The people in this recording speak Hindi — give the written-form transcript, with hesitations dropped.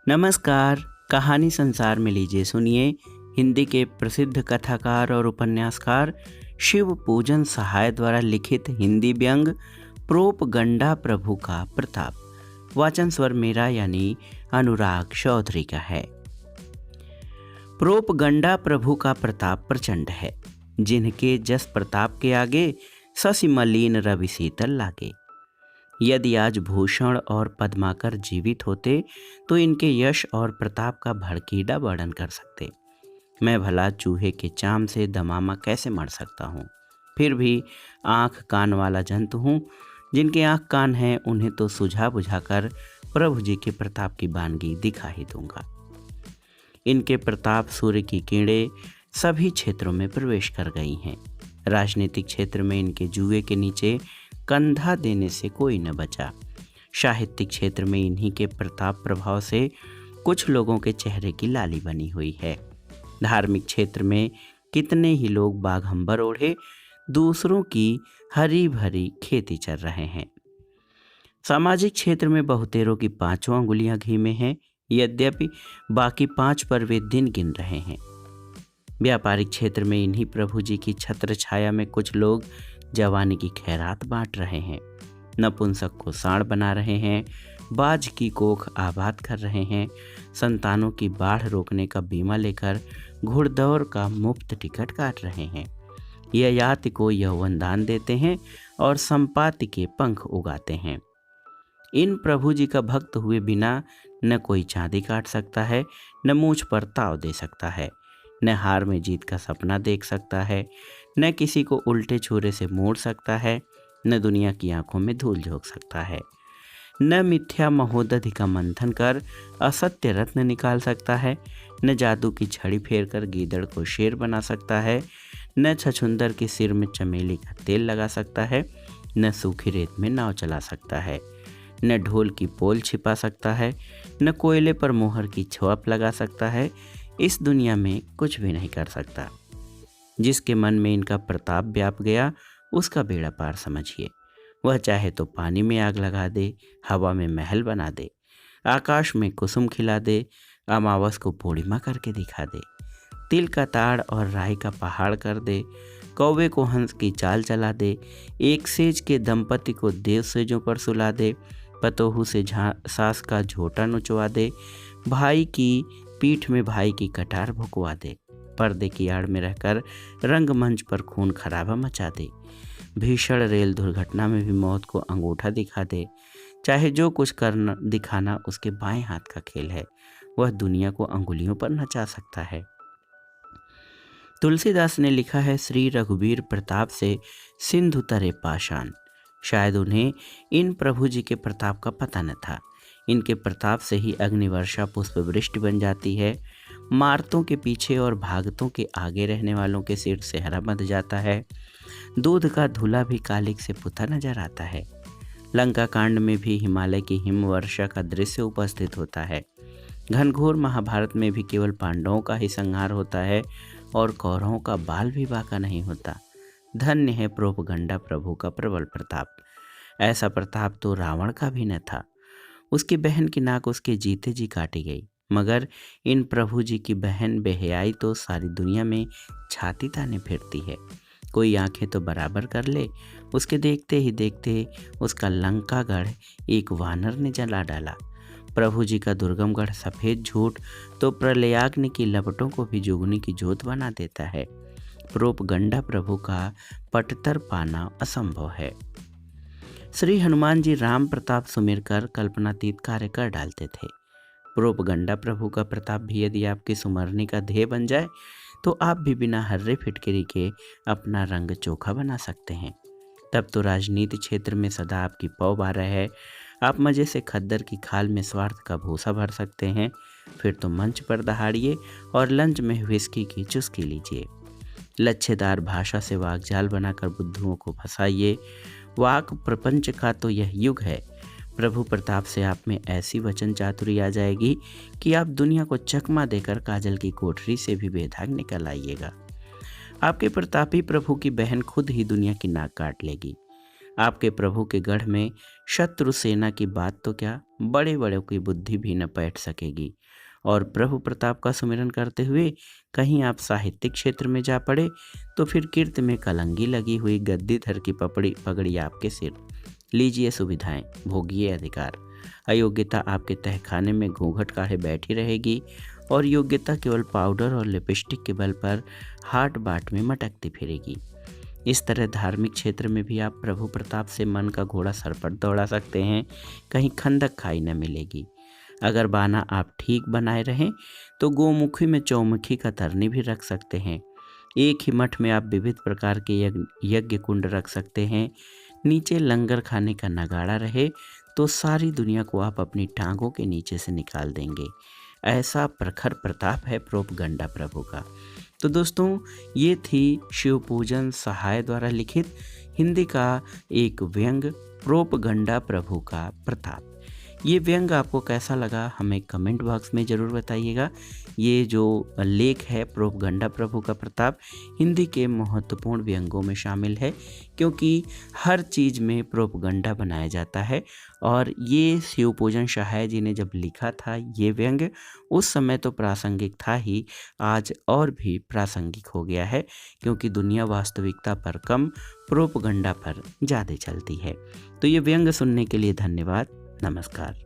नमस्कार। कहानी संसार में लीजिए सुनिए हिंदी के प्रसिद्ध कथाकार और उपन्यासकार शिव पूजन सहाय द्वारा लिखित हिंदी व्यंग प्रोपगंडा प्रभु का प्रताप। वाचन स्वर मेरा यानी अनुराग चौधरी का है। प्रोपगंडा प्रभु का प्रताप प्रचंड है, जिनके जस प्रताप के आगे शशि मलिन रवि शीतल लागे। यदि आज भूषण और पद्माकर जीवित होते तो इनके यश और प्रताप का भड़कीला वर्णन कर सकते। मैं भला चूहे के चाम से दमामा कैसे मर सकता हूँ। फिर भी आँख कान वाला जंतु हूँ। जिनके आँख कान हैं उन्हें तो सुझा बुझाकर प्रभु जी के प्रताप की बानगी दिखा ही दूंगा। इनके प्रताप सूर्य की किरणें सभी क्षेत्रों में प्रवेश कर गई हैं। राजनीतिक क्षेत्र में इनके जुए के नीचे कंधा देने से कोई न बचा। साहित्यिक क्षेत्र में इन्हीं के प्रताप प्रभाव से कुछ लोगों के चेहरे की लाली बनी हुई है। धार्मिक क्षेत्र में कितने ही लोग बाघंबर ओढ़े दूसरों की हरी भरी खेती चल रहे हैं। सामाजिक क्षेत्र में बहुतेरों की 5 अंगुलियां घी में हैं, यद्यपि बाकी 5 पर वे दिन गिन रहे हैं। व्यापारिक क्षेत्र में इन्हीं प्रभु जी की छत्र छाया में कुछ लोग जवानी की खैरात बांट रहे हैं, नपुंसक को साड़ बना रहे हैं, बाज की कोख आबाद कर रहे हैं, संतानों की बाढ़ रोकने का बीमा लेकर घुड़दौड़ का मुफ्त टिकट काट रहे हैं, ययाति को यौवन दान देते हैं और संपाति के पंख उगाते हैं। इन प्रभु जी का भक्त हुए बिना न कोई चांदी काट सकता है, न मूछ पर ताव दे सकता है, न हार में जीत का सपना देख सकता है, न किसी को उल्टे छुरे से मोड़ सकता है, न दुनिया की आंखों में धूल झोंक सकता है, न मिथ्या महोदधि का मंथन कर असत्य रत्न निकाल सकता है, न जादू की छड़ी फेर कर गीदड़ को शेर बना सकता है, न छछुंदर के सिर में चमेली का तेल लगा सकता है, न सूखी रेत में नाव चला सकता है, न ढोल की पोल छिपा सकता है, न कोयले पर मोहर की छुआप लगा सकता है। इस दुनिया में कुछ भी नहीं कर सकता। जिसके मन में इनका प्रताप व्याप गया उसका बेड़ा पार समझिए। वह चाहे तो पानी में आग लगा दे, हवा में महल बना दे, आकाश में कुसुम खिला दे, अमावस को पूर्णिमा करके दिखा दे, तिल का ताड़ और राई का पहाड़ कर दे, कौवे को हंस की चाल चला दे, एक सेज के दंपति को देव सेजों पर सुला दे, पतोहू से सास का झोटा नुचवा दे, भाई की पीठ में भाई की कटार भुकवा दे, पर्दे की आड़ में रहकर रंगमंच पर खून खराबा मचा दे, भीषण रेल दुर्घटना में भी मौत को अंगूठा दिखा दे। चाहे जो कुछ करना दिखाना उसके बाएं हाथ का खेल है, वह दुनिया को अंगुलियों पर नचा सकता है। तुलसीदास ने लिखा है, श्री रघुवीर प्रताप से सिंधु तरे पाषाण। शायद उन्हें इन प्रभु जी के प्रताप का पता न था। इनके प्रताप से ही अग्निवर्षा पुष्प वृष्टि बन जाती है, मारतों के पीछे और भागतों के आगे रहने वालों के सिर सेहरा बंध जाता है, दूध का धुला भी कालिक से पुता नजर आता है। लंका कांड में भी हिमालय की हिमवर्षा का दृश्य उपस्थित होता है। घनघोर महाभारत में भी केवल पांडवों का ही संहार होता है और कौरवों का बाल भी बाका नहीं होता। धन्य है प्रोपगंडा प्रभु का प्रबल प्रताप। ऐसा प्रताप तो रावण का भी न था। उसकी बहन की नाक उसके जीते जी काटी गई, मगर इन प्रभु जी की बहन बेहयाई तो सारी दुनिया में छाती ताने फिरती है। कोई आंखें तो बराबर कर ले, उसके देखते ही देखते उसका लंकागढ़ एक वानर ने जला डाला। प्रभु जी का दुर्गमगढ़ सफ़ेद झूठ तो प्रलयाग्नि की लपटों को भी जुगनी की जोत बना देता है। प्रोपगंडा प्रभु का पटतर पाना असंभव है। श्री हनुमान जी राम प्रताप सुमिर कर कल्पनातीत कार्य कर डालते थे। प्रोपगंडा प्रभु का प्रताप भी यदि आपकी सुमरनी का ध्येय बन जाए तो आप भी बिना हर्रे फिटकरी के अपना रंग चोखा बना सकते हैं। तब तो राजनीति क्षेत्र में सदा आपकी पौ बारह है। आप मज़े से खद्दर की खाल में स्वार्थ का भूसा भर सकते हैं। फिर तो मंच पर दहाड़िए और लंच में व्हिस्की की चुस्की लीजिए। लच्छेदार भाषा से वाकजाल बनाकर बुद्धुओं को फंसाइए। वाक प्रपंच का तो यह युग है। प्रभु प्रताप से आप में ऐसी वचन चातुरी आ जाएगी कि आप दुनिया को चकमा देकर काजल की कोठरी से भी बेदाग निकल आइएगा। आपके प्रतापी प्रभु की बहन खुद ही दुनिया की नाक काट लेगी। आपके प्रभु के गढ़ में शत्रु सेना की बात तो क्या, बड़े बड़ों की बुद्धि भी न पैठ सकेगी। और प्रभु प्रताप का सुमिरन करते हुए कहीं आप साहित्यिक क्षेत्र में जा पड़े तो फिर कीर्ति में कलंगी लगी हुई गद्दीधर की पगड़ी आपके सिर। लीजिए सुविधाएं, भोगिए अधिकार। अयोग्यता आपके तहखाने में घूंघट काढ़े बैठी रहेगी और योग्यता केवल पाउडर और लिपस्टिक के बल पर हाट बाट में मटकती फिरेगी। इस तरह धार्मिक क्षेत्र में भी आप प्रभु प्रताप से मन का घोड़ा सरपट दौड़ा सकते हैं, कहीं खंदक खाई न मिलेगी। अगर बाना आप ठीक बनाए रहें तो गोमुखी में चौमुखी का तरनी भी रख सकते हैं। एक ही मठ में आप विविध प्रकार के यज्ञ कुंड रख सकते हैं। नीचे लंगर खाने का नगाड़ा रहे तो सारी दुनिया को आप अपनी टांगों के नीचे से निकाल देंगे। ऐसा प्रखर प्रताप है प्रोपगंडा प्रभु का। तो दोस्तों, ये थी शिवपूजन सहाय द्वारा लिखित हिंदी का एक व्यंग, प्रोपगंडा प्रभु का प्रताप। ये व्यंग आपको कैसा लगा हमें कमेंट बॉक्स में ज़रूर बताइएगा। ये जो लेख है प्रोपगंडा प्रभु का प्रताप हिंदी के महत्वपूर्ण व्यंगों में शामिल है, क्योंकि हर चीज़ में प्रोपगंडा बनाया जाता है। और ये शिवपूजन सहाय जी ने जब लिखा था ये व्यंग, उस समय तो प्रासंगिक था ही, आज और भी प्रासंगिक हो गया है, क्योंकि दुनिया वास्तविकता पर कम प्रोपगंडा पर ज़्यादा चलती है। तो ये व्यंग सुनने के लिए धन्यवाद। नमस्कार।